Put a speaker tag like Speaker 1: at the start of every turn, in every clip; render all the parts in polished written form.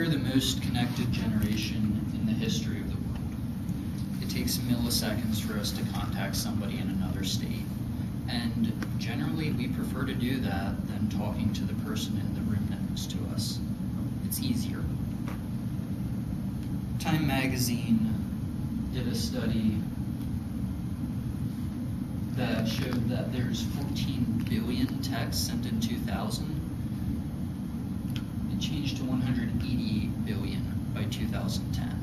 Speaker 1: are the most connected generation in the history of the world. It takes milliseconds for us to contact somebody in another state. And generally, we prefer to do that than talking to the person in the room next to us. It's easier. Time magazine did a study that showed that there's 14 billion texts sent in 2000. It changed to 188 billion by 2010.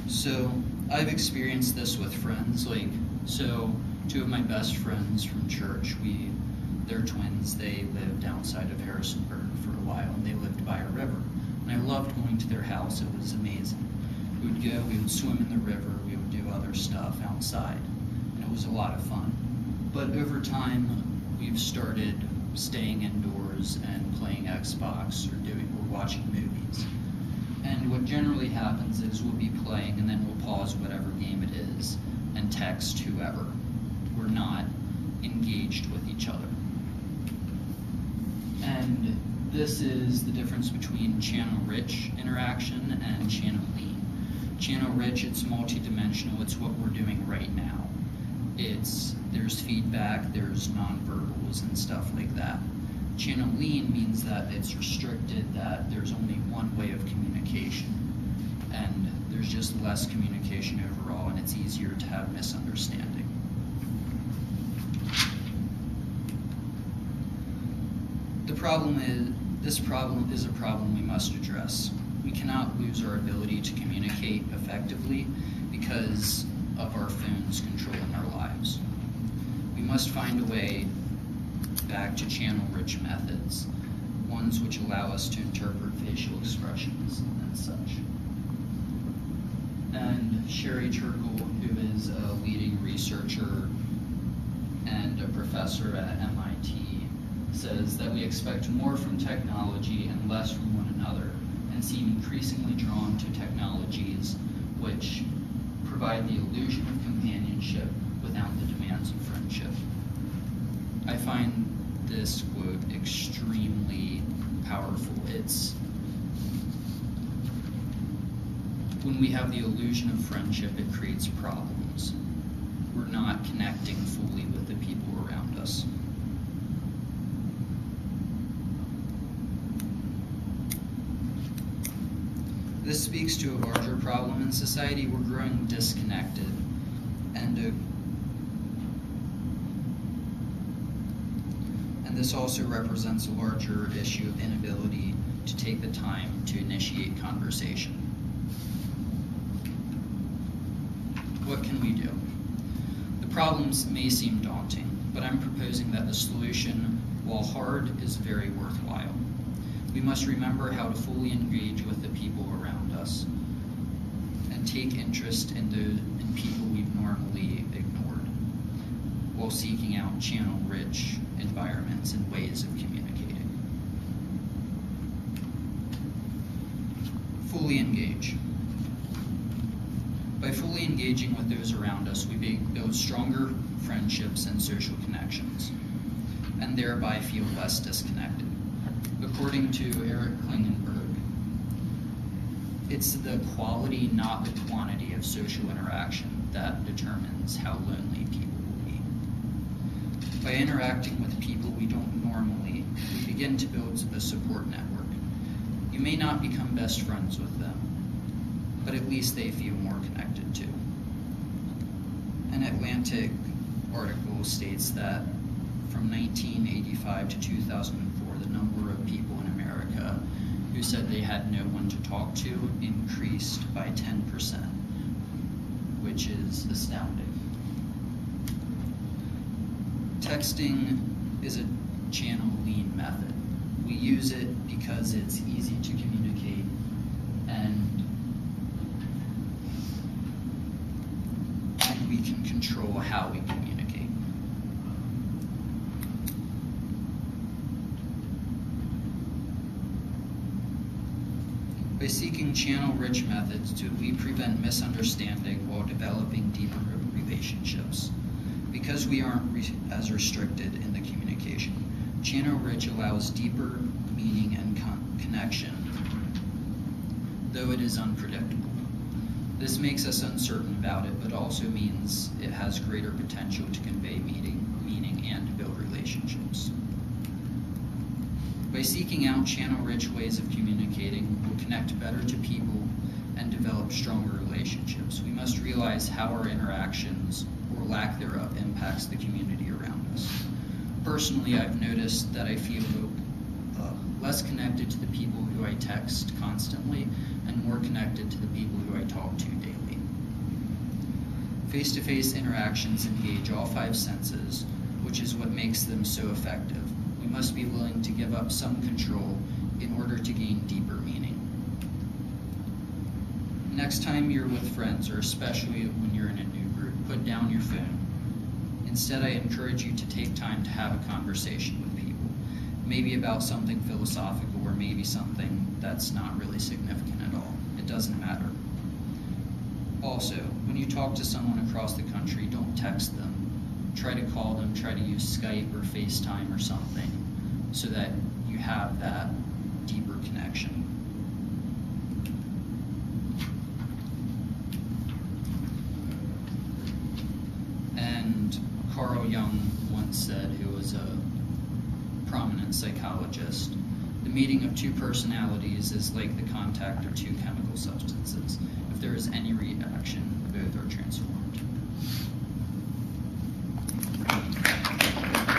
Speaker 1: So I've experienced this with friends. Two of my best friends from church, they're twins. They lived outside of Harrisonburg for a while, and they lived by a river. And I loved going to their house. It was amazing. We would go, we would swim in the river, we would do other stuff outside, and it was a lot of fun. But over time, we've started staying indoors and playing Xbox or watching movies. And what generally happens is we'll be playing and then we'll pause whatever game it is and text whoever. We're not engaged with each other. And this is the difference between channel-rich interaction and channel-lean. Channel-rich, it's multidimensional, it's what we're doing right now. There's feedback, there's nonverbals and stuff like that. Channel-lean means that it's restricted, that there's only one way of communication, and there's just less communication overall, and it's easier to have misunderstanding. This problem is a problem we must address. We cannot lose our ability to communicate effectively because of our phones controlling our lives. We must find a way back to channel-rich methods, ones which allow us to interpret facial expressions and such. And Sherry Turkle, who is a leading researcher and a professor at MIT, says that we expect more from technology and less from one another, and seem increasingly drawn to technologies which provide the illusion of companionship without the demands of friendship. I find this quote extremely powerful. When we have the illusion of friendship, it creates problems. We're not connecting fully with the people around us. This speaks to a larger problem in society. We're growing disconnected, and this also represents a larger issue of inability to take the time to initiate conversation. What can we do? The problems may seem daunting, but I'm proposing that the solution, while hard, is very worthwhile. We must remember how to fully engage with the people around us and take interest in people we've normally ignored, while seeking out channel-rich environments and ways of communicating. Fully engage. By fully engaging with those around us, we build stronger friendships and social connections, and thereby feel less disconnected. According to Eric Klingenberg, it's the quality, not the quantity of social interaction that determines how lonely people will be. By interacting with people we don't normally, we begin to build a support network. You may not become best friends with them, but at least they feel more connected too. An Atlantic article states that from 1985 to 2004, the number of people in America who said they had no one to talk to increased by 10%, which is astounding. Texting is a channel-lean method. We use it because it's easy to communicate and we can control how we communicate. By seeking channel-rich methods, we prevent misunderstanding while developing deeper relationships. Because we aren't as restricted in the communication, Channel-rich allows deeper meaning and connection, though it is unpredictable. This makes us uncertain about it, but also means it has greater potential to convey meaning and to build relationships. By seeking out channel-rich ways of communicating, we'll connect better to people and develop stronger relationships. We must realize how our interactions, or lack thereof, impacts the community around us. Personally, I've noticed that I feel less connected to the people who I text constantly and more connected to the people who I talk to daily. Face-to-face interactions engage all 5 senses, which is what makes them so effective. We must be willing to give up some control in order to gain deeper meaning. Next time you're with friends, or especially when you're in a new group, put down your phone. Instead, I encourage you to take time to have a conversation with people, maybe about something philosophical or maybe something that's not really significant at all. It doesn't matter. Also, when you talk to someone across the country, don't text them. Try to call them, try to use Skype or FaceTime or something so that you have that deeper connection. And Carl Jung once said, who was a prominent psychologist, the meeting of 2 personalities is like the contact of 2 chemical substances. If there is any reaction, both are transformed.